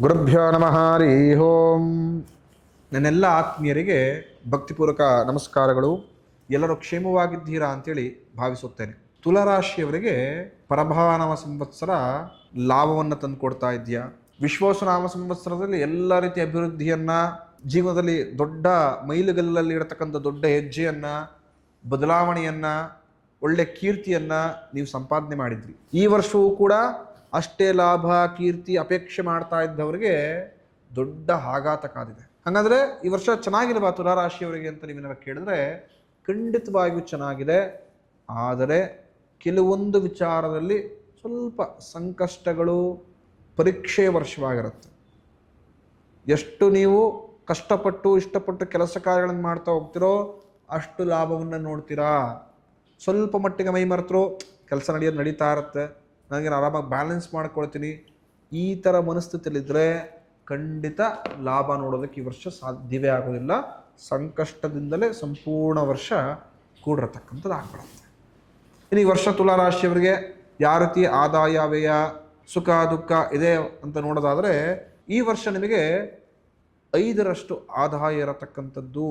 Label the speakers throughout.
Speaker 1: ಗುರುಭ್ಯೋ ನಮಃ ಹರಿ ಓಂ. ನನ್ನೆಲ್ಲ ಆತ್ಮೀಯರಿಗೆ ಭಕ್ತಿಪೂರ್ವಕ ನಮಸ್ಕಾರಗಳು. ಎಲ್ಲರೂ ಕ್ಷೇಮವಾಗಿದ್ದೀರಾ ಅಂತೇಳಿ ಭಾವಿಸುತ್ತೇನೆ. ತುಲಾರಾಶಿಯವರಿಗೆ ಪರಭಾನಾಮ ಸಂವತ್ಸರ ಲಾಭವನ್ನು ತಂದುಕೊಡ್ತಾ ಇದೆಯಾ? ವಿಶ್ವಾಸನಾಮ ಸಂವತ್ಸರದಲ್ಲಿ ಎಲ್ಲ ರೀತಿಯ ಅಭಿವೃದ್ಧಿಯನ್ನ, ಜೀವನದಲ್ಲಿ ದೊಡ್ಡ ಮೈಲುಗಲ್ಲಲ್ಲಿ ಇರತಕ್ಕಂಥ ದೊಡ್ಡ ಹೆಜ್ಜೆಯನ್ನ, ಬದಲಾವಣೆಯನ್ನ, ಒಳ್ಳೆ ಕೀರ್ತಿಯನ್ನ ನೀವು ಸಂಪಾದನೆ ಮಾಡಿದ್ರಿ. ಈ ವರ್ಷವೂ ಕೂಡ ಅಷ್ಟೇ ಲಾಭ ಕೀರ್ತಿ ಅಪೇಕ್ಷೆ ಮಾಡ್ತಾ ಇದ್ದವರಿಗೆ ದೊಡ್ಡ ಆಘಾತ ಕಾದಿದೆ. ಹಾಗಾದ್ರೆ ಈ ವರ್ಷ ಚೆನ್ನಾಗಿಲ್ವಾ ತುಲಾರಾಶಿಯವರಿಗೆ ಅಂತ ನೀವೇನಾರ ಕೇಳಿದ್ರೆ ಖಂಡಿತವಾಗಿಯೂ ಚೆನ್ನಾಗಿದೆ. ಆದರೆ ಕೆಲವೊಂದು ವಿಚಾರದಲ್ಲಿ ಸ್ವಲ್ಪ ಸಂಕಷ್ಟಗಳು, ಪರೀಕ್ಷೆಯ ವರ್ಷವಾಗಿರುತ್ತೆ. ಎಷ್ಟು ನೀವು ಕಷ್ಟಪಟ್ಟು ಇಷ್ಟಪಟ್ಟು ಕೆಲಸ ಕಾರ್ಯಗಳನ್ನು ಮಾಡ್ತಾ ಹೋಗ್ತಿರೋ ಅಷ್ಟು ಲಾಭವನ್ನು ನೋಡ್ತೀರಾ. ಸ್ವಲ್ಪ ಮಟ್ಟಿಗೆ ಮೈ ಮರೆತರು ಕೆಲಸ ನಡೀತಾ ಇರುತ್ತೆ, ನನಗೆ ಆರಾಮಾಗಿ ಬ್ಯಾಲೆನ್ಸ್ ಮಾಡ್ಕೊಳ್ತೀನಿ, ಈ ಥರ ಮನಸ್ಥಿತಿಯಲ್ಲಿದ್ದರೆ ಖಂಡಿತ ಲಾಭ ನೋಡೋದಕ್ಕೆ ಈ ವರ್ಷ ಸಾಧ್ಯವೇ ಆಗೋದಿಲ್ಲ. ಸಂಕಷ್ಟದಿಂದಲೇ ಸಂಪೂರ್ಣ ವರ್ಷ ಕೂಡಿರತಕ್ಕಂಥದ್ದು ಆಗ್ಬಿಡುತ್ತೆ. ಇನ್ನು ಈ ವರ್ಷ ತುಲಾರಾಶಿಯವರಿಗೆ ಯಾವ ರೀತಿ ಆದಾಯ ವ್ಯಯ ಸುಖ ದುಃಖ ಇದೆ ಅಂತ ನೋಡೋದಾದರೆ ಈ ವರ್ಷ ನಿಮಗೆ 5ರಷ್ಟು ಆದಾಯ ಇರತಕ್ಕಂಥದ್ದು,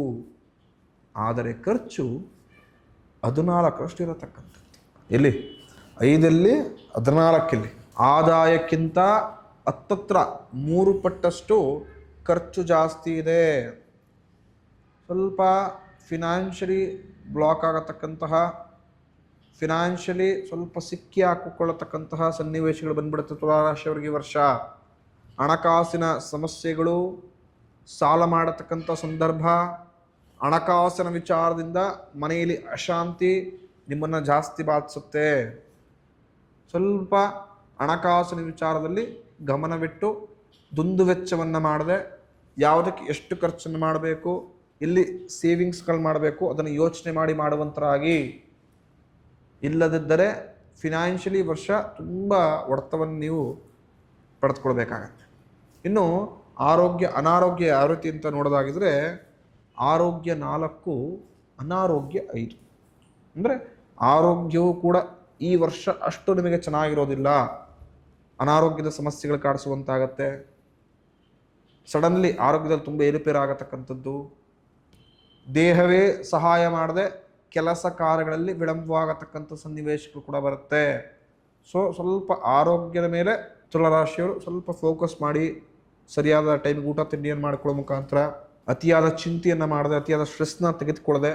Speaker 1: ಆದರೆ ಖರ್ಚು 14ರಷ್ಟು ಇರತಕ್ಕಂಥದ್ದು. ಎಲ್ಲಿ? 5ಲ್ಲಿ 14. ಆದಾಯಕ್ಕಿಂತ ಹತ್ತತ್ರ 3 ಪಟ್ಟಷ್ಟು ಖರ್ಚು ಜಾಸ್ತಿ ಇದೆ. ಸ್ವಲ್ಪ ಫಿನಾನ್ಷಿಯಲಿ ಬ್ಲಾಕ್ ಆಗತಕ್ಕಂತಹ, ಫಿನಾನ್ಷಿಯಲಿ ಸ್ವಲ್ಪ ಸಿಕ್ಕಿ ಹಾಕಿಕೊಳ್ಳತಕ್ಕಂತಹ ಸನ್ನಿವೇಶಗಳು ಬಂದ್ಬಿಡುತ್ತೆ ತುಲಾರಾಶಿಯವರಿಗೆ ಈ ವರ್ಷ. ಹಣಕಾಸಿನ ಸಮಸ್ಯೆಗಳು, ಸಾಲ ಮಾಡತಕ್ಕಂಥ ಸಂದರ್ಭ, ಹಣಕಾಸಿನ ವಿಚಾರದಿಂದ ಮನೆಯಲ್ಲಿ ಅಶಾಂತಿ ನಿಮ್ಮನ್ನು ಜಾಸ್ತಿ ಬಾಧಿಸುತ್ತೆ. ಸ್ವಲ್ಪ ಹಣಕಾಸಿನ ವಿಚಾರದಲ್ಲಿ ಗಮನವಿಟ್ಟು ದುಂದು ವೆಚ್ಚವನ್ನು ಮಾಡದೆ ಯಾವುದಕ್ಕೆ ಎಷ್ಟು ಖರ್ಚನ್ನು ಮಾಡಬೇಕು, ಇಲ್ಲಿ ಸೇವಿಂಗ್ಸ್ಗಳು ಮಾಡಬೇಕು ಅದನ್ನು ಯೋಚನೆ ಮಾಡಿ ಮಾಡುವಂತರಾಗಿ. ಇಲ್ಲದಿದ್ದರೆ ಫಿನಾನ್ಷಿಯಲಿ ವರ್ಷ ತುಂಬ ಹೊಡೆತವನ್ನು ನೀವು ಪಡೆದುಕೊಳ್ಬೇಕಾಗತ್ತೆ. ಇನ್ನು ಆರೋಗ್ಯ ಅನಾರೋಗ್ಯ ಯಾವ ರೀತಿ ಅಂತ ನೋಡೋದಾಗಿದ್ರೆ ಆರೋಗ್ಯ 4, ಅನಾರೋಗ್ಯ 5. ಅಂದರೆ ಆರೋಗ್ಯವು ಕೂಡ ಈ ವರ್ಷ ಅಷ್ಟು ನಿಮಗೆ ಚೆನ್ನಾಗಿರೋದಿಲ್ಲ. ಅನಾರೋಗ್ಯದ ಸಮಸ್ಯೆಗಳು ಕಾಡಿಸುವಂತಾಗತ್ತೆ. ಸಡನ್ಲಿ ಆರೋಗ್ಯದಲ್ಲಿ ತುಂಬ ಏರುಪೇರು ಆಗತಕ್ಕಂಥದ್ದು, ದೇಹವೇ ಸಹಾಯ ಮಾಡದೆ ಕೆಲಸ ಕಾರ್ಯಗಳಲ್ಲಿ ವಿಳಂಬವಾಗತಕ್ಕಂಥ ಸನ್ನಿವೇಶಗಳು ಕೂಡ ಬರುತ್ತೆ. ಸ್ವಲ್ಪ ಆರೋಗ್ಯದ ಮೇಲೆ ತುಲಾರಾಶಿಯವರು ಸ್ವಲ್ಪ ಫೋಕಸ್ ಮಾಡಿ, ಸರಿಯಾದ ಟೈಮಿಗೆ ಊಟ ತಿಂಡಿಯನ್ನು ಮಾಡ್ಕೊಳ್ಳೋ ಮುಖಾಂತರ, ಅತಿಯಾದ ಚಿಂತೆಯನ್ನು ಮಾಡದೆ, ಅತಿಯಾದ ಸ್ಟ್ರೆಸ್ನ ತೆಗೆದುಕೊಳ್ಳದೆ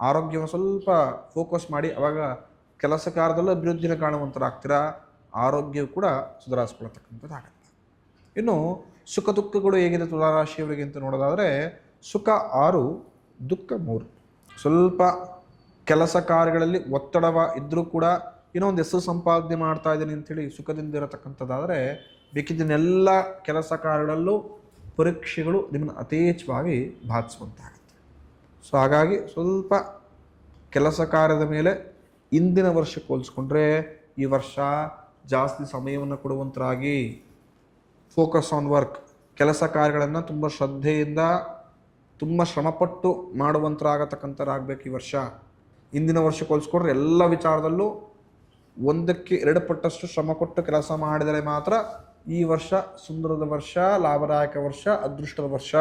Speaker 1: ಆರೋಗ್ಯವನ್ನು ಸ್ವಲ್ಪ ಫೋಕಸ್ ಮಾಡಿ, ಆವಾಗ ಕೆಲಸ ಕಾರ್ಯದಲ್ಲೂ ಅಭಿವೃದ್ಧಿನ ಕಾಣುವಂಥರಾಗ್ತೀರಾ. ಆರೋಗ್ಯವು ಕೂಡ ಸುಧಾರಿಸ್ಕೊಳ್ತಕ್ಕಂಥದ್ದಾಗತ್ತೆ. ಇನ್ನು ಸುಖ ದುಃಖಗಳು ಹೇಗಿದೆ ತುಲಾರಾಶಿಯವರಿಗೆ ಅಂತ ನೋಡೋದಾದರೆ ಸುಖ 6, ದುಃಖ 3. ಸ್ವಲ್ಪ ಕೆಲಸ ಕಾರ್ಯಗಳಲ್ಲಿ ಒತ್ತಡವ ಇದ್ದರೂ ಕೂಡ ಇನ್ನೊಂದು ಹೆಸರು ಸಂಪಾದನೆ ಮಾಡ್ತಾ ಇದ್ದೀನಿ ಅಂಥೇಳಿ ಸುಖದಿಂದ ಇರತಕ್ಕಂಥದ್ದಾದರೆ ಬೇಕಿದ್ದನ್ನೆಲ್ಲ ಕೆಲಸ ಕಾರ್ಯಗಳಲ್ಲೂ ಪರೀಕ್ಷೆಗಳು ನಿಮ್ಮನ್ನು ಯಥೇಚ್ಛವಾಗಿ ಬಾಧಿಸುವಂತಾಗುತ್ತೆ. ಹಾಗಾಗಿ ಸ್ವಲ್ಪ ಕೆಲಸ ಕಾರ್ಯದ ಮೇಲೆ ಇಂದಿನ ವರ್ಷಕ್ಕೆ ಹೋಲಿಸ್ಕೊಂಡ್ರೆ ಈ ವರ್ಷ ಜಾಸ್ತಿ ಸಮಯವನ್ನು ಕೊಡುವಂತರಾಗಿ, ಫೋಕಸ್ ಆನ್ ವರ್ಕ್, ಕೆಲಸ ಕಾರ್ಯಗಳನ್ನು ತುಂಬ ಶ್ರದ್ಧೆಯಿಂದ ತುಂಬ ಶ್ರಮಪಟ್ಟು ಮಾಡುವಂತರಾಗತಕ್ಕಂಥರಾಗಬೇಕು ಈ ವರ್ಷ. ಇಂದಿನ ವರ್ಷಕ್ಕೆ ಹೋಲಿಸ್ಕೊಂಡ್ರೆ ಎಲ್ಲ ವಿಚಾರದಲ್ಲೂ 1ಕ್ಕೆ 2 ಪಟ್ಟಷ್ಟು ಶ್ರಮ ಕೊಟ್ಟು ಕೆಲಸ ಮಾಡಿದರೆ ಮಾತ್ರ ಈ ವರ್ಷ ಸುಂದರದ ವರ್ಷ, ಲಾಭದಾಯಕ ವರ್ಷ, ಅದೃಷ್ಟದ ವರ್ಷ.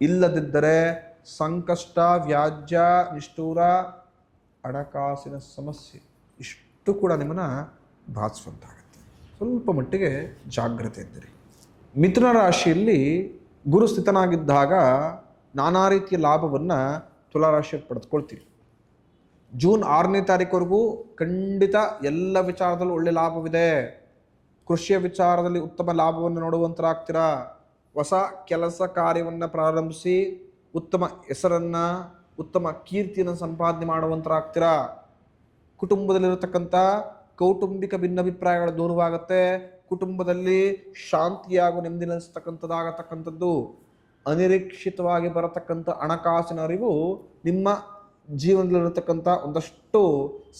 Speaker 1: ಇಲ್ಲದಿದ್ದರೆ ಸಂಕಷ್ಟ, ವ್ಯಾಜ್ಯ, ನಿಷ್ಠೂರ, ಹಣಕಾಸಿನ ಸಮಸ್ಯೆ ಇಷ್ಟು ಕೂಡ ನಿಮ್ಮನ್ನು ಬಾಧಿಸುವಂತಾಗುತ್ತೆ. ಸ್ವಲ್ಪ ಮಟ್ಟಿಗೆ ಜಾಗ್ರತೆ ಇದ್ದಿರಿ. ಮಿಥುನ ರಾಶಿಯಲ್ಲಿ ಗುರು ಸ್ಥಿತನಾಗಿದ್ದಾಗ ನಾನಾ ರೀತಿಯ ಲಾಭವನ್ನು ತುಲಾರಾಶಿಯಲ್ಲಿ ಪಡೆದುಕೊಳ್ತೀರಿ. ಜೂನ್ 6ನೇ ತಾರೀಕುವರೆಗೂ ಖಂಡಿತ ಎಲ್ಲ ವಿಚಾರದಲ್ಲೂ ಒಳ್ಳೆ ಲಾಭವಿದೆ. ಕೃಷಿಯ ವಿಚಾರದಲ್ಲಿ ಉತ್ತಮ ಲಾಭವನ್ನು ನೋಡುವಂತರಾಗ್ತೀರಾ. ಹೊಸ ಕೆಲಸ ಕಾರ್ಯವನ್ನು ಪ್ರಾರಂಭಿಸಿ ಉತ್ತಮ ಹೆಸರನ್ನು, ಉತ್ತಮ ಕೀರ್ತಿಯನ್ನು ಸಂಪಾದನೆ ಮಾಡುವಂತರಾಗ್ತೀರಾ. ಕುಟುಂಬದಲ್ಲಿರತಕ್ಕಂಥ ಕೌಟುಂಬಿಕ ಭಿನ್ನಾಭಿಪ್ರಾಯಗಳು ದೂರವಾಗುತ್ತೆ. ಕುಟುಂಬದಲ್ಲಿ ಶಾಂತಿಯಾಗೂ ನೆಮ್ಮದಿ ನೆಲೆಸ್ತಕ್ಕಂಥದ್ದಾಗತಕ್ಕಂಥದ್ದು. ಅನಿರೀಕ್ಷಿತವಾಗಿ ಬರತಕ್ಕಂಥ ಹಣಕಾಸಿನ ಅರಿವು ನಿಮ್ಮ ಜೀವನದಲ್ಲಿರತಕ್ಕಂಥ ಒಂದಷ್ಟು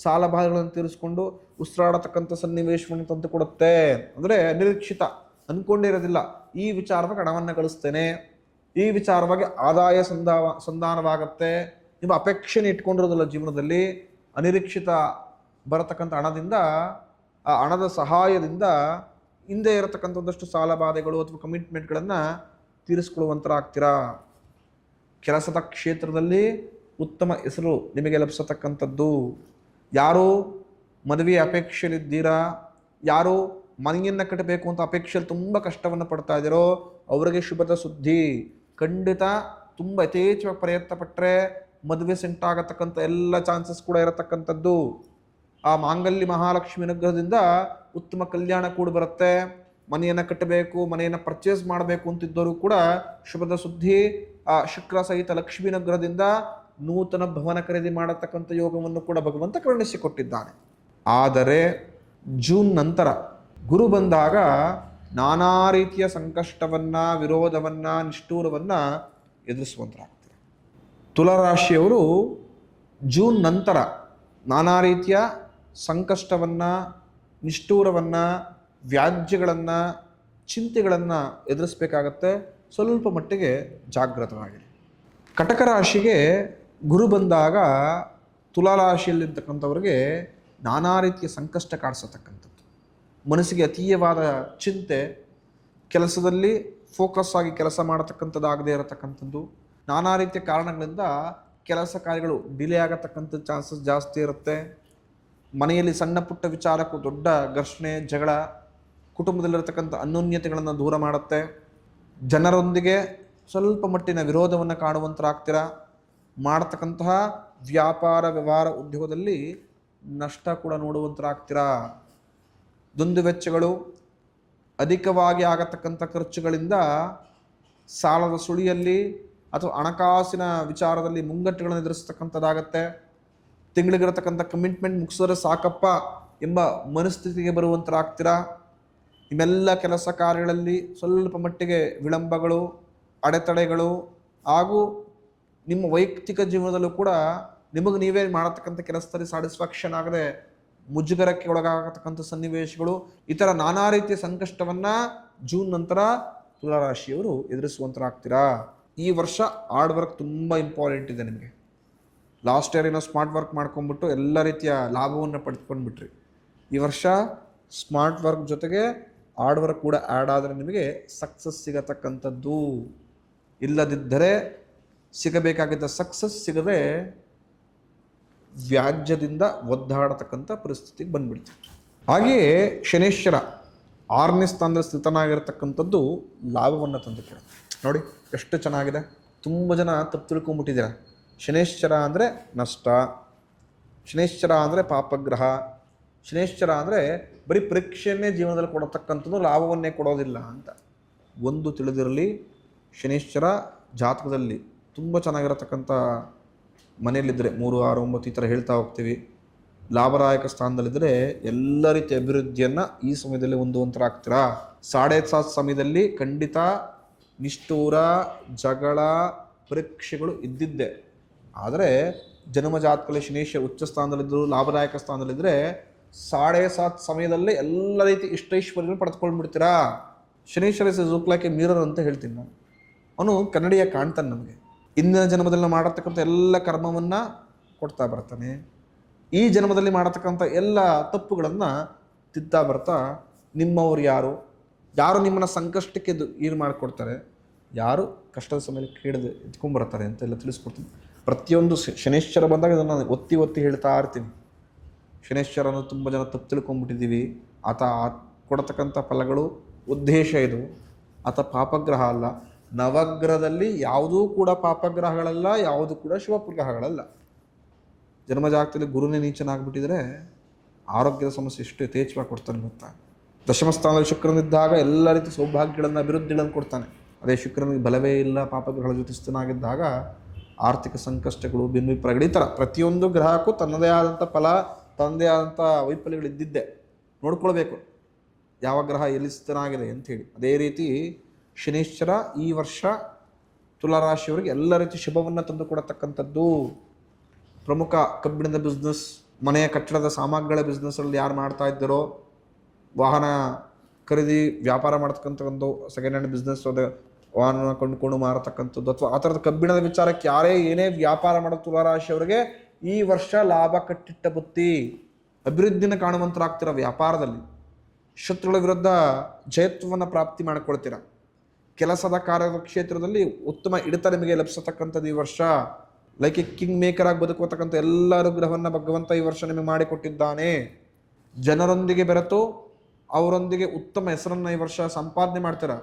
Speaker 1: ಸಾಲಬಾಧಗಳನ್ನು ತೀರಿಸಿಕೊಂಡು ಉಸಿರಾಡತಕ್ಕಂಥ ಸನ್ನಿವೇಶವನ್ನು ತಂದುಕೊಡುತ್ತೆ. ಅಂದರೆ ನಿರೀಕ್ಷಿತ, ಅಂದ್ಕೊಂಡಿರೋದಿಲ್ಲ, ಈ ವಿಚಾರವಾಗಿ ಹಣವನ್ನು ಗಳಿಸ್ತೇನೆ, ಈ ವಿಚಾರವಾಗಿ ಆದಾಯ ಸಂಧಾನವಾಗತ್ತೆ. ನಿಮ್ಮ ಅಪೇಕ್ಷೆನ ಇಟ್ಕೊಂಡಿರೋದಿಲ್ಲ ಜೀವನದಲ್ಲಿ, ಅನಿರೀಕ್ಷಿತ ಬರತಕ್ಕಂಥ ಹಣದಿಂದ, ಆ ಹಣದ ಸಹಾಯದಿಂದ ಹಿಂದೆ ಇರತಕ್ಕಂಥ ಒಂದಷ್ಟು ಸಾಲ ಬಾಧೆಗಳು ಅಥವಾ ಕಮಿಟ್ಮೆಂಟ್ಗಳನ್ನು ತೀರಿಸ್ಕೊಳ್ಳುವಂತರಾಗ್ತೀರಾ. ಕೆಲಸದ ಕ್ಷೇತ್ರದಲ್ಲಿ ಉತ್ತಮ ಹೆಸರು ನಿಮಗೆ ಲಭಿಸತಕ್ಕಂಥದ್ದು. ಯಾರು ಮದುವೆ ಅಪೇಕ್ಷೆಯಲ್ಲಿದ್ದೀರಾ, ಯಾರು ಮನೆಯನ್ನು ಕಟ್ಟಬೇಕು ಅಂತ ಅಪೇಕ್ಷೆಯಲ್ಲಿ ತುಂಬ ಕಷ್ಟವನ್ನು ಪಡ್ತಾ ಇದ್ದೀರೋ ಅವರಿಗೆ ಶುಭದ ಸುದ್ದಿ. ಖಂಡಿತ ತುಂಬ ಯಥೇಚ್ಛವಾಗಿ ಪ್ರಯತ್ನ ಪಟ್ಟರೆ ಮದುವೆ ಸೆಂಟ್ ಆಗತಕ್ಕಂಥ ಎಲ್ಲ ಚಾನ್ಸಸ್ ಕೂಡ ಇರತಕ್ಕಂಥದ್ದು. ಆ ಮಾಂಗಲ್ಯ ಮಹಾಲಕ್ಷ್ಮಿ ಅನುಗ್ರಹದಿಂದ ಉತ್ತಮ ಕಲ್ಯಾಣ ಕೂಡ ಬರುತ್ತೆ. ಮನೆಯನ್ನು ಕಟ್ಟಬೇಕು, ಮನೆಯನ್ನು ಪರ್ಚೇಸ್ ಮಾಡಬೇಕು ಅಂತಿದ್ದವರು ಕೂಡ ಶುಭದ ಸುದ್ದಿ. ಆ ಶುಕ್ರ ಸಹಿತ ಲಕ್ಷ್ಮೀ ಅನುಗ್ರಹದಿಂದ ನೂತನ ಭವನ ಖರೀದಿ ಮಾಡತಕ್ಕಂಥ ಯೋಗವನ್ನು ಕೂಡ ಭಗವಂತ ಕರುಣಿಸಿಕೊಟ್ಟಿದ್ದಾನೆ. ಆದರೆ ಜೂನ್ ನಂತರ ಗುರು ಬಂದಾಗ ನಾನಾ ರೀತಿಯ ಸಂಕಷ್ಟವನ್ನು, ವಿರೋಧವನ್ನು, ನಿಷ್ಠೂರವನ್ನು ಎದುರಿಸುವಂತರಾಗ್ತಾರೆ. ತುಲಾರಾಶಿಯವರು ಜೂನ್ ನಂತರ ನಾನಾ ರೀತಿಯ ಸಂಕಷ್ಟವನ್ನು, ನಿಷ್ಠೂರವನ್ನು, ವ್ಯಾಜ್ಯಗಳನ್ನು, ಚಿಂತೆಗಳನ್ನು ಎದುರಿಸಬೇಕಾಗತ್ತೆ. ಸ್ವಲ್ಪ ಮಟ್ಟಿಗೆ ಜಾಗೃತವಾಗಿರಿ. ಕಟಕ ರಾಶಿಗೆ ಗುರು ಬಂದಾಗ ತುಲಾರಾಶಿಯಲ್ಲಿರ್ತಕ್ಕಂಥವ್ರಿಗೆ ನಾನಾ ರೀತಿಯ ಸಂಕಷ್ಟ ಕಾಡಿಸತಕ್ಕಂಥದ್ದು, ಮನಸ್ಸಿಗೆ ಅತೀಯವಾದ ಚಿಂತೆ, ಕೆಲಸದಲ್ಲಿ ಫೋಕಸ್ ಆಗಿ ಕೆಲಸ ಮಾಡತಕ್ಕಂಥದ್ದಾಗದೇ ಇರತಕ್ಕಂಥದ್ದು, ನಾನಾ ರೀತಿಯ ಕಾರಣಗಳಿಂದ ಕೆಲಸ ಕಾರ್ಯಗಳು ಡಿಲೇ ಆಗತಕ್ಕಂಥ ಚಾನ್ಸಸ್ ಜಾಸ್ತಿ ಇರುತ್ತೆ. ಮನೆಯಲ್ಲಿ ಸಣ್ಣ ಪುಟ್ಟ ವಿಚಾರಕ್ಕೂ ದೊಡ್ಡ ಘರ್ಷಣೆ, ಜಗಳ, ಕುಟುಂಬದಲ್ಲಿರತಕ್ಕಂಥ ಅನ್ಯೋನ್ಯತೆಗಳನ್ನು ದೂರ ಮಾಡುತ್ತೆ. ಜನರೊಂದಿಗೆ ಸ್ವಲ್ಪ ಮಟ್ಟಿನ ವಿರೋಧವನ್ನು ಕಾಣುವಂತರಾಗ್ತೀರಾ. ಮಾಡತಕ್ಕಂತಹ ವ್ಯಾಪಾರ, ವ್ಯವಹಾರ, ಉದ್ಯೋಗದಲ್ಲಿ ನಷ್ಟ ಕೂಡ ನೋಡುವಂತರಾಗ್ತೀರಾ. ದುಂದು ವೆಚ್ಚಗಳು, ಅಧಿಕವಾಗಿ ಆಗತಕ್ಕಂಥ ಖರ್ಚುಗಳಿಂದ ಸಾಲದ ಸುಳಿಯಲ್ಲಿ ಅಥವಾ ಹಣಕಾಸಿನ ವಿಚಾರದಲ್ಲಿ ಮುಂಗಟ್ಟುಗಳನ್ನು ಎದುರಿಸ್ತಕ್ಕಂಥದ್ದಾಗತ್ತೆ. ತಿಂಗಳಿಗಿರತಕ್ಕಂಥ ಕಮಿಟ್ಮೆಂಟ್ ಮುಗಿಸಿದ್ರೆ ಸಾಕಪ್ಪ ಎಂಬ ಮನಸ್ಥಿತಿಗೆ ಬರುವಂತರಾಗ್ತೀರಾ. ನಿಮ್ಮೆಲ್ಲ ಕೆಲಸ ಕಾರ್ಯಗಳಲ್ಲಿ ಸ್ವಲ್ಪ ಮಟ್ಟಿಗೆ ವಿಳಂಬಗಳು, ಅಡೆತಡೆಗಳು ಹಾಗೂ ನಿಮ್ಮ ವೈಯಕ್ತಿಕ ಜೀವನದಲ್ಲೂ ಕೂಡ ನಿಮಗೆ ನೀವೇ ಮಾಡತಕ್ಕಂಥ ಕೆಲಸದಲ್ಲಿ ಸ್ಯಾಟಿಸ್ಫ್ಯಾಕ್ಷನ್ ಆಗದೆ ಮುಜುಗರಕ್ಕೆ ಒಳಗಾಗತಕ್ಕಂಥ ಸನ್ನಿವೇಶಗಳು, ಈ ಥರ ನಾನಾ ರೀತಿಯ ಸಂಕಷ್ಟವನ್ನು ಜೂನ್ ನಂತರ ತುಲಾರಾಶಿಯವರು ಎದುರಿಸುವಂತರಾಗ್ತೀರಾ. ಈ ವರ್ಷ ಹಾರ್ಡ್ ವರ್ಕ್ ತುಂಬ ಇಂಪಾರ್ಟೆಂಟ್ ಇದೆ ನಿಮಗೆ. ಲಾಸ್ಟ್ ಇಯರ್ ಏನೋ ಸ್ಮಾರ್ಟ್ ವರ್ಕ್ ಮಾಡ್ಕೊಂಡ್ಬಿಟ್ಟು ಎಲ್ಲ ರೀತಿಯ ಲಾಭವನ್ನು ಪಡೆದುಕೊಂಡ್ಬಿಟ್ರಿ. ಈ ವರ್ಷ ಸ್ಮಾರ್ಟ್ ವರ್ಕ್ ಜೊತೆಗೆ ಹಾರ್ಡ್ ವರ್ಕ್ ಕೂಡ ಆ್ಯಡ್ ಆದರೆ ನಿಮಗೆ ಸಕ್ಸಸ್ ಸಿಗತಕ್ಕಂಥದ್ದು. ಇಲ್ಲದಿದ್ದರೆ ಸಿಗಬೇಕಾಗಿದ್ದ ಸಕ್ಸಸ್ ಸಿಗದೆ ವ್ಯಾಜ್ಯದಿಂದ ಒದ್ದಾಡತಕ್ಕಂಥ ಪರಿಸ್ಥಿತಿಗೆ ಬಂದ್ಬಿಡ್ತೀವಿ. ಹಾಗೆಯೇ ಶನೇಶ್ವರ 6ನೇ ಸ್ಥಾನದಲ್ಲಿ ಸ್ಥಿತನಾಗಿರ್ತಕ್ಕಂಥದ್ದು ಲಾಭವನ್ನು ತಂದುಕೊಡುತ್ತೆ. ನೋಡಿ ಎಷ್ಟು ಚೆನ್ನಾಗಿದೆ. ತುಂಬ ಜನ ತಪ್ಪು ತಿಳ್ಕೊಂಬಿಟ್ಟಿದ್ದೀರ. ಶನೇಶ್ವರ ಅಂದರೆ ನಷ್ಟ, ಶನೇಶ್ವರ ಅಂದರೆ ಪಾಪಗ್ರಹ, ಶನೇಶ್ವರ ಅಂದರೆ ಬರೀ ಪರೀಕ್ಷೆಯನ್ನೇ ಜೀವನದಲ್ಲಿ ಕೊಡತಕ್ಕಂಥದ್ದು, ಲಾಭವನ್ನೇ ಕೊಡೋದಿಲ್ಲ ಅಂತ ಒಂದು ತಿಳಿದಿರಲಿ. ಶನೇಶ್ವರ ಜಾತಕದಲ್ಲಿ ತುಂಬ ಚೆನ್ನಾಗಿರತಕ್ಕಂಥ ಮನೆಯಲ್ಲಿದ್ದರೆ 3, 6, 9 ಈ ಥರ ಹೇಳ್ತಾ ಹೋಗ್ತೀವಿ. ಲಾಭದಾಯಕ ಸ್ಥಾನದಲ್ಲಿದ್ದರೆ ಎಲ್ಲ ರೀತಿಯ ಅಭಿವೃದ್ಧಿಯನ್ನು ಈ ಸಮಯದಲ್ಲಿ ಹೊಂದುವಂತರಾಗ್ತೀರಾ. 7.5 ಸಮಯದಲ್ಲಿ ಖಂಡಿತ ನಿಷ್ಠೂರ, ಜಗಳ, ಪರೀಕ್ಷೆಗಳು ಇದ್ದಿದ್ದೆ. ಆದರೆ ಜನ್ಮಜಾತಕದಲ್ಲಿ ಶನೇಶ್ವರ ಉಚ್ಚ ಸ್ಥಾನದಲ್ಲಿದ್ದರು, ಲಾಭದಾಯಕ ಸ್ಥಾನದಲ್ಲಿದ್ದರೆ 7.5 ಸಮಯದಲ್ಲೇ ಎಲ್ಲ ರೀತಿ ಇಷ್ಟೈಶ್ವರ್ಯಗಳನ್ನು ಪಡೆದುಕೊಂಡ್ಬಿಡ್ತೀರಾ. ಶನೇಶ್ವರ ಜುಕ್ಲಾಕೆ ಮಿರರ್ ಅಂತ ಹೇಳ್ತೀನಿ ನಾನು. ಅವನು ಕನ್ನಡಿಯ ಕಾಣ್ತಾನೆ ನಮಗೆ. ಇಂದಿನ ಜನ್ಮದಲ್ಲಿ ಮಾಡತಕ್ಕಂಥ ಎಲ್ಲ ಕರ್ಮವನ್ನು ಕೊಡ್ತಾ ಬರ್ತಾನೆ. ಈ ಜನ್ಮದಲ್ಲಿ ಮಾಡತಕ್ಕಂಥ ಎಲ್ಲ ತಪ್ಪುಗಳನ್ನು ತಿದ್ತಾ ಬರ್ತಾ ನಿಮ್ಮವ್ರು ಯಾರು ನಿಮ್ಮನ್ನು ಸಂಕಷ್ಟಕ್ಕೆ ಈಡು ಮಾಡಿಕೊಡ್ತಾರೆ, ಯಾರು ಕಷ್ಟದ ಸಮಯದಲ್ಲಿ ಕೇಳಿದು ಎತ್ಕೊಂಡ್ಬರ್ತಾರೆ ಅಂತೆಲ್ಲ ತಿಳಿಸ್ಕೊಡ್ತೀನಿ. ಪ್ರತಿಯೊಂದು ಶನೇಶ್ವರ ಬಂದಾಗ ಇದನ್ನು ನಾನು ಒತ್ತಿ ಹೇಳ್ತಾ ಇರ್ತೀನಿ. ಶನೇಶ್ವರನು ತುಂಬ ಜನ ತಪ್ಪು ತಿಳ್ಕೊಂಡ್ಬಿಟ್ಟಿದ್ದೀವಿ. ಆತ ಕೊಡತಕ್ಕಂಥ ಫಲಗಳು ಉದ್ದೇಶ ಇದು. ಆತ ಪಾಪಗ್ರಹ ಅಲ್ಲ. ನವಗ್ರಹದಲ್ಲಿ ಯಾವುದೂ ಕೂಡ ಪಾಪಗ್ರಹಗಳಲ್ಲ, ಯಾವುದು ಕೂಡ ಶುಭಗ್ರಹಗಳಲ್ಲ. ಜನ್ಮಜಾತಕದಲ್ಲಿ ಗುರುನೇ ನೀಚನಾಗ್ಬಿಟ್ಟಿದ್ರೆ ಆರೋಗ್ಯದ ಸಮಸ್ಯೆ ಎಷ್ಟು ಯಥೇಚ್ಛವಾಗಿ ಕೊಡ್ತಾನೆ ಗೊತ್ತಾ. ದಶಮ ಸ್ಥಾನದಲ್ಲಿ ಶುಕ್ರನಿದ್ದಾಗ ಎಲ್ಲ ರೀತಿ ಸೌಭಾಗ್ಯಗಳನ್ನು, ಅಭಿವೃದ್ಧಿಗಳನ್ನು ಕೊಡ್ತಾನೆ. ಅದೇ ಶುಕ್ರನಿಗೆ ಬಲವೇ ಇಲ್ಲ, ಪಾಪಗ್ರಹಗಳ ಜೊತೆ ಸ್ಥಿತನಾಗಿದ್ದಾಗ ಆರ್ಥಿಕ ಸಂಕಷ್ಟಗಳು, ಭಿನ್ನವಿಪರಗಳು, ಈ ಥರ ಪ್ರತಿಯೊಂದು ಗ್ರಹಕ್ಕೂ ತನ್ನದೇ ಆದಂಥ ಫಲ, ತನ್ನದೇ ಆದಂಥ ವೈಫಲ್ಯಗಳು ಇದ್ದಿದ್ದೆ. ನೋಡ್ಕೊಳ್ಬೇಕು ಯಾವ ಗ್ರಹ ಎಲ್ಲಿ ಸ್ಥಿತನಾಗಿದೆ ಅಂಥೇಳಿ. ಅದೇ ರೀತಿ ಶನೇಶ್ವರ ಈ ವರ್ಷ ತುಲಾರಾಶಿಯವರಿಗೆ ಎಲ್ಲ ರೀತಿ ಶುಭವನ್ನು ತಂದುಕೊಡತಕ್ಕಂಥದ್ದು. ಪ್ರಮುಖ ಕಬ್ಬಿಣದ ಬಿಸ್ನೆಸ್, ಮನೆಯ ಕಟ್ಟಡದ ಸಾಮಗ್ರಿಗಳ ಬಿಸ್ನೆಸ್ಸಲ್ಲಿ ಯಾರು ಮಾಡ್ತಾ ಇದ್ದಾರೋ, ವಾಹನ ಖರೀದಿ ವ್ಯಾಪಾರ ಮಾಡ್ತಕ್ಕಂಥ ಒಂದು ಸೆಕೆಂಡ್ ಹ್ಯಾಂಡ್ ಬಿಸ್ನೆಸ್, ಅದೇ ವಾಹನ ಕೊಂಡುಕೊಂಡು ಮಾರತಕ್ಕಂಥದ್ದು ಅಥವಾ ಆ ಥರದ ಕಬ್ಬಿಣದ ವಿಚಾರಕ್ಕೆ ಯಾರೇ ಏನೇ ವ್ಯಾಪಾರ ಮಾಡೋ ತುಲಾರಾಶಿಯವರಿಗೆ ಈ ವರ್ಷ ಲಾಭ ಕಟ್ಟಿಟ್ಟ ಬುತ್ತಿ, ಅಭಿವೃದ್ಧಿನ ಕಾಣುವಂತರಾಗ್ತಿರೋ ವ್ಯಾಪಾರದಲ್ಲಿ. ಶತ್ರುಗಳ ವಿರುದ್ಧ ಜಯತ್ವವನ್ನು ಪ್ರಾಪ್ತಿ ಮಾಡಿಕೊಳ್ತೀರಾ. ಕೆಲಸದ ಕಾರ್ಯದ ಕ್ಷೇತ್ರದಲ್ಲಿ ಉತ್ತಮ ಹಿಡಿತ ನಿಮಗೆ ಲಭಿಸತಕ್ಕಂಥದ್ದು ಈ ವರ್ಷ. ಲೈಕ್ ಎ ಕಿಂಗ್ ಮೇಕರ್ ಆಗಿ ಬದುಕತಕ್ಕಂಥ ಎಲ್ಲ ಅನುಗ್ರಹವನ್ನು ಭಗವಂತ ಈ ವರ್ಷ ನಿಮಗೆ ಮಾಡಿಕೊಟ್ಟಿದ್ದಾನೆ. ಜನರೊಂದಿಗೆ ಬೆರೆತು ಅವರೊಂದಿಗೆ ಉತ್ತಮ ಹೆಸರನ್ನು ಈ ವರ್ಷ ಸಂಪಾದನೆ ಮಾಡ್ತೀರಾ.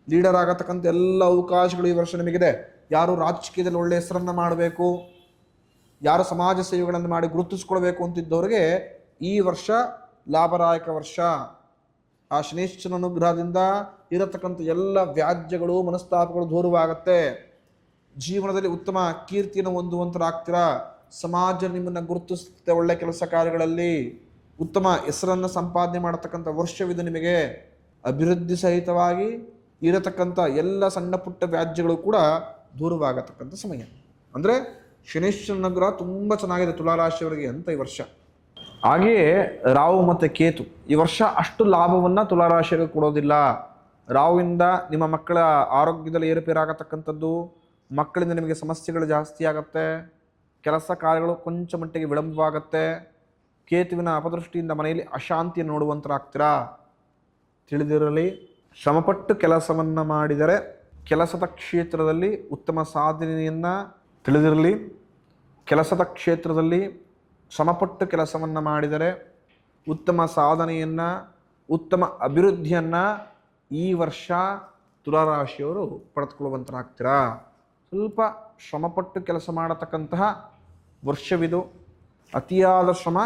Speaker 1: ಲೀಡರ್ ಆಗತಕ್ಕಂಥ ಎಲ್ಲ ಅವಕಾಶಗಳು ಈ ವರ್ಷ ನಿಮಗಿದೆ. ಯಾರು ರಾಜಕೀಯದಲ್ಲಿ ಒಳ್ಳೆಯ ಹೆಸರನ್ನು ಮಾಡಬೇಕು, ಯಾರು ಸಮಾಜ ಸೇವೆಗಳನ್ನು ಮಾಡಿ ಗುರುತಿಸ್ಕೊಳ್ಬೇಕು ಅಂತಿದ್ದವರಿಗೆ ಈ ವರ್ಷ ಲಾಭದಾಯಕ ವರ್ಷ. ಆ ಶನೀಶ್ವರನ ಅನುಗ್ರಹದಿಂದ ಇರತಕ್ಕಂಥ ಎಲ್ಲ ವ್ಯಾಜ್ಯಗಳು ಮನಸ್ತಾಪಗಳು ದೂರವಾಗುತ್ತೆ. ಜೀವನದಲ್ಲಿ ಉತ್ತಮ ಕೀರ್ತಿಯನ್ನು ಹೊಂದುವಂತರಾಗ್ತೀರಾ. ಸಮಾಜ ನಿಮ್ಮನ್ನು ಗುರುತಿಸುತ್ತೆ. ಒಳ್ಳೆ ಕೆಲಸ ಕಾರ್ಯಗಳಲ್ಲಿ ಉತ್ತಮ ಹೆಸರನ್ನು ಸಂಪಾದನೆ ಮಾಡತಕ್ಕಂಥ ವರ್ಷವಿದು ನಿಮಗೆ. ಅಭಿವೃದ್ಧಿ ಸಹಿತವಾಗಿ ಇರತಕ್ಕಂಥ ಎಲ್ಲ ಸಣ್ಣ ಪುಟ್ಟ ವ್ಯಾಜ್ಯಗಳು ಕೂಡ ದೂರವಾಗತಕ್ಕಂಥ ಸಮಯ. ಅಂದರೆ ಶನೀಶ್ವರನ ಅನುಗ್ರಹ ತುಂಬ ಚೆನ್ನಾಗಿದೆ ತುಲಾರಾಶಿಯವರಿಗೆ ಅಂತ ಈ ವರ್ಷ. ಹಾಗೆಯೇ ರಾಹು ಮತ್ತು ಕೇತು ಈ ವರ್ಷ ಅಷ್ಟು ಲಾಭವನ್ನು ತುಲಾರಾಶಿಯವರಿಗೆ ಕೊಡೋದಿಲ್ಲ. ರಾಹುವಿಂದ ನಿಮ್ಮ ಮಕ್ಕಳ ಆರೋಗ್ಯದಲ್ಲಿ ಏರುಪೇರಾಗತಕ್ಕಂಥದ್ದು, ಮಕ್ಕಳಿಂದ ನಿಮಗೆ ಸಮಸ್ಯೆಗಳು ಜಾಸ್ತಿ ಆಗುತ್ತೆ, ಕೆಲಸ ಕಾರ್ಯಗಳು ಕೊಂಚ ಮಟ್ಟಿಗೆ ವಿಳಂಬವಾಗುತ್ತೆ. ಕೇತುವಿನ ಅಪದೃಷ್ಟಿಯಿಂದ ಮನೆಯಲ್ಲಿ ಅಶಾಂತಿಯನ್ನು ನೋಡುವಂತರಾಗ್ತೀರಾ. ತಿಳಿದಿರಲಿ, ಶ್ರಮಪಟ್ಟು ಕೆಲಸವನ್ನು ಮಾಡಿದರೆ ಕೆಲಸದ ಕ್ಷೇತ್ರದಲ್ಲಿ ಉತ್ತಮ ಸಾಧನೆಯನ್ನು ತಿಳಿದಿರಲಿ. ಕೆಲಸದ ಕ್ಷೇತ್ರದಲ್ಲಿ ಶ್ರಮಪಟ್ಟು ಕೆಲಸವನ್ನು ಮಾಡಿದರೆ ಉತ್ತಮ ಸಾಧನೆಯನ್ನು, ಉತ್ತಮ ಅಭಿವೃದ್ಧಿಯನ್ನು ಈ ವರ್ಷ ತುಲಾರಾಶಿಯವರು ಪಡೆದುಕೊಳ್ಳುವಂತರಾಗ್ತೀರಾ. ಸ್ವಲ್ಪ ಶ್ರಮಪಟ್ಟು ಕೆಲಸ ಮಾಡತಕ್ಕಂತಹ ವರ್ಷವಿದು. ಅತಿಯಾದ ಶ್ರಮ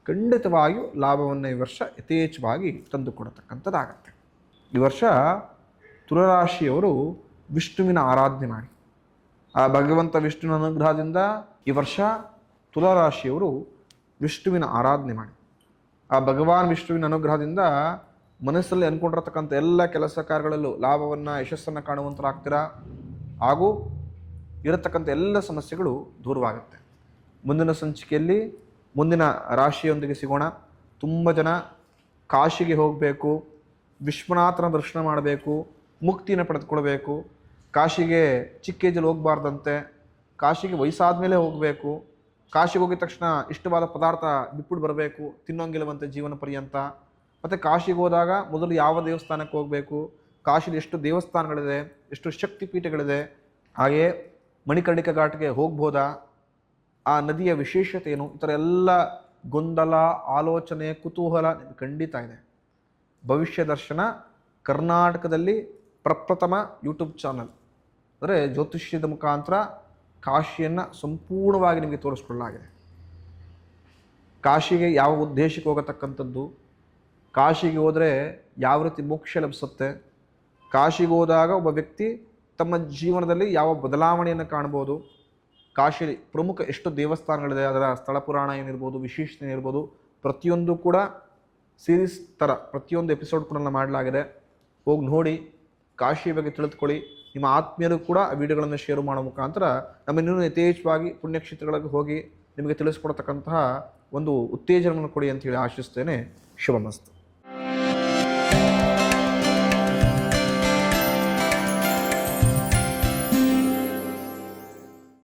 Speaker 1: ಖಂಡಿತವಾಗಿಯೂ ಲಾಭವನ್ನು ಈ ವರ್ಷ ಯಥೇಚ್ಛವಾಗಿ ತಂದುಕೊಡತಕ್ಕಂಥದ್ದಾಗತ್ತೆ. ಈ ವರ್ಷ ತುಲಾರಾಶಿಯವರು ವಿಷ್ಣುವಿನ ಆರಾಧನೆ ಮಾಡಿ. ಆ ಭಗವಂತ ವಿಷ್ಣುವಿನ ಅನುಗ್ರಹದಿಂದ ಈ ವರ್ಷ ತುಲಾರಾಶಿಯವರು ವಿಷ್ಣುವಿನ ಆರಾಧನೆ ಮಾಡಿ. ಆ ಭಗವಾನ್ ವಿಷ್ಣುವಿನ ಅನುಗ್ರಹದಿಂದ ಮನಸ್ಸಲ್ಲಿ ಅಂದ್ಕೊಂಡಿರತಕ್ಕಂಥ ಎಲ್ಲ ಕೆಲಸ ಕಾರ್ಯಗಳಲ್ಲೂ ಲಾಭವನ್ನು, ಯಶಸ್ಸನ್ನು ಕಾಣುವಂತರಾಗ್ತೀರಾ. ಹಾಗೂ ಇರತಕ್ಕಂಥ ಎಲ್ಲ ಸಮಸ್ಯೆಗಳು ದೂರವಾಗುತ್ತೆ. ಮುಂದಿನ ಸಂಚಿಕೆಯಲ್ಲಿ ಮುಂದಿನ ರಾಶಿಯೊಂದಿಗೆ ಸಿಗೋಣ. ತುಂಬ ಜನ ಕಾಶಿಗೆ ಹೋಗಬೇಕು, ವಿಶ್ವನಾಥನ ದರ್ಶನ ಮಾಡಬೇಕು, ಮುಕ್ತಿಯನ್ನು ಪಡೆದುಕೊಳ್ಬೇಕು, ಕಾಶಿಗೆ ಚಿಕ್ಕ ಏಜಲ್ಲಿ ಹೋಗಬಾರ್ದಂತೆ, ಕಾಶಿಗೆ ವಯಸ್ಸಾದ ಮೇಲೆ ಹೋಗಬೇಕು, ಕಾಶಿಗೆ ಹೋಗಿದ ತಕ್ಷಣ ಇಷ್ಟವಾದ ಪದಾರ್ಥ ಬಿಟ್ಬಿಟ್ಟು ಬರಬೇಕು, ತಿನ್ನೋಂಗಿಲ್ಲವಂತೆ ಜೀವನ ಪರ್ಯಂತ. ಮತ್ತು ಕಾಶಿಗೆ ಹೋದಾಗ ಮೊದಲು ಯಾವ ದೇವಸ್ಥಾನಕ್ಕೆ ಹೋಗಬೇಕು, ಕಾಶಿಲಿ ಎಷ್ಟು ದೇವಸ್ಥಾನಗಳಿದೆ, ಎಷ್ಟು ಶಕ್ತಿಪೀಠಗಳಿದೆ, ಹಾಗೆಯೇ ಮಣಿಕರ್ಣಿಕಾ ಘಾಟ್ಗೆ ಹೋಗ್ಬೋದಾ, ಆ ನದಿಯ ವಿಶೇಷತೆ ಏನು, ಈ ಥರ ಎಲ್ಲ ಗೊಂದಲ, ಆಲೋಚನೆ, ಕುತೂಹಲ ಖಂಡಿತ ಇದೆ. ಭವಿಷ್ಯ ದರ್ಶನ ಕರ್ನಾಟಕದಲ್ಲಿ ಪ್ರಪ್ರಥಮ ಯೂಟ್ಯೂಬ್ ಚಾನಲ್. ಅಂದರೆ ಜ್ಯೋತಿಷ್ಯದ ಮುಖಾಂತರ ಕಾಶಿಯನ್ನು ಸಂಪೂರ್ಣವಾಗಿ ನಿಮಗೆ ತೋರಿಸ್ಕೊಳ್ಳಲಾಗಿದೆ. ಕಾಶಿಗೆ ಯಾವ ಉದ್ದೇಶಕ್ಕೆ ಹೋಗತಕ್ಕಂಥದ್ದು, ಕಾಶಿಗೆ ಹೋದರೆ ಯಾವ ರೀತಿ ಮೋಕ್ಷ ಲಭಿಸುತ್ತೆ, ಕಾಶಿಗೆ ಹೋದಾಗ ಒಬ್ಬ ವ್ಯಕ್ತಿ ತಮ್ಮ ಜೀವನದಲ್ಲಿ ಯಾವ ಬದಲಾವಣೆಯನ್ನು ಕಾಣ್ಬೋದು, ಕಾಶಿಯಲ್ಲಿ ಪ್ರಮುಖ ಎಷ್ಟು ದೇವಸ್ಥಾನಗಳಿದೆ, ಅದರ ಸ್ಥಳ ಪುರಾಣ ಏನಿರ್ಬೋದು, ವಿಶೇಷತೆ ಏನಿರ್ಬೋದು, ಪ್ರತಿಯೊಂದು ಕೂಡ ಸೀರೀಸ್ ಥರ ಪ್ರತಿಯೊಂದು ಎಪಿಸೋಡ್ ಕೂಡ ಮಾಡಲಾಗಿದೆ. ಹೋಗಿ ನೋಡಿ, ಕಾಶಿ ಬಗ್ಗೆ ತಿಳಿದುಕೊಳ್ಳಿ. ನಿಮ್ಮ ಆತ್ಮೀಯರು ಕೂಡ ಆ ವಿಡಿಯೋಗಳನ್ನು ಶೇರ್ ಮಾಡೋ ಮುಖಾಂತರ ನಮ್ಮ ಇನ್ನೂ ಯಥೇಚ್ಛವಾಗಿ ಪುಣ್ಯಕ್ಷೇತ್ರಗಳಿಗೆ ಹೋಗಿ ನಿಮಗೆ ತಿಳಿಸ್ಕೊಡ್ತಕ್ಕಂತಹ ಒಂದು ಉತ್ತೇಜನವನ್ನು ಕೊಡಿ ಅಂತೇಳಿ ಆಶಿಸ್ತೇನೆ. ಶುಭಮಸ್ತು.